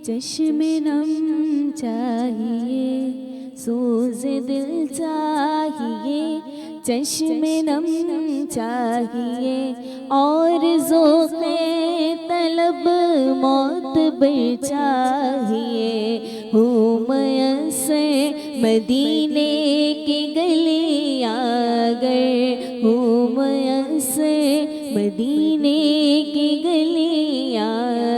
چشم نم چاہیے، سوز دل چاہیے، چشم نم چاہیے، اور ذوق طلب معتبر چاہیے۔ ہوں میسر مدینے کی گلیاں اگر، ہوں میسر مدینے کی گلیاں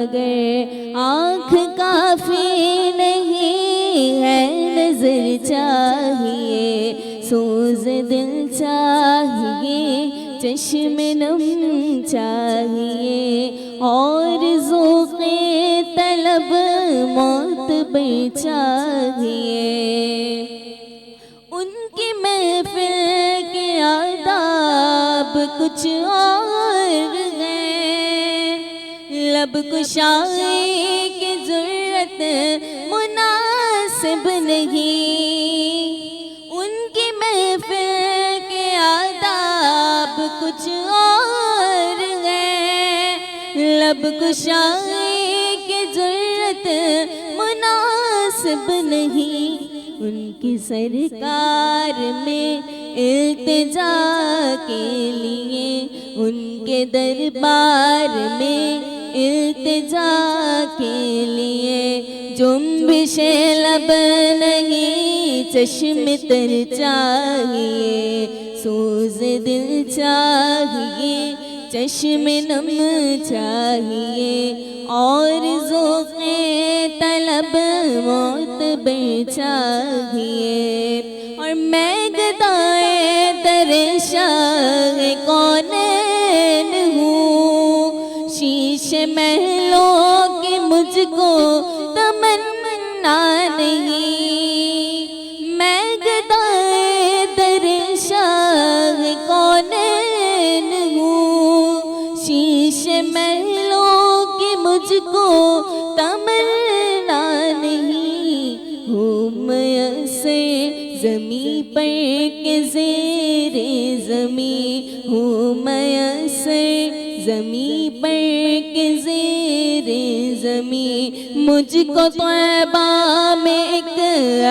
اگر، آنکھ کافی نہیں ہے نظر چاہیے، سوز دل چاہیے، چشم نم چاہیے، اور ذوق طلب معتبر چاہیے۔ ان کی محفل کے آداب کچھ اور ہیں، لب کشائی کی ضرورت مناسب نہیں۔ ان کی محفل کے آداب کچھ اور ہیں، لب کشائی کی ضرورت مناسب نہیں۔ ان کی سرکار میں التجا کے لیے، ان کے دربار میں التجا کے لیے، جنبش لب نہیں چشم تر چاہیے، سوز دل چاہیے، چشم نم چاہیے، اور ذوق طلب معتبر چاہیے۔ اور میں گدائے در شاہ کونین ہوں، شیش محلوں کی مجھ کو تمنا نہیں۔ میں گدائے در شاہ کونین ہوں، شیش محلوں کی مجھ کو تمنا نہیں۔ ہوں میسر زمیں پر کے زیر زمیں، ہوں میسر زمیں پر کے زیر زمیں، مجھ کو طیبہ میں ایک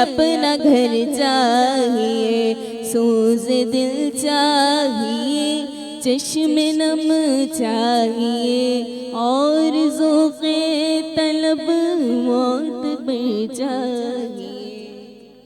اپنا گھر چاہیے، سوز دل چاہیے، چشم نم چاہیے، اور ذوق طلب معتبر چاہیے۔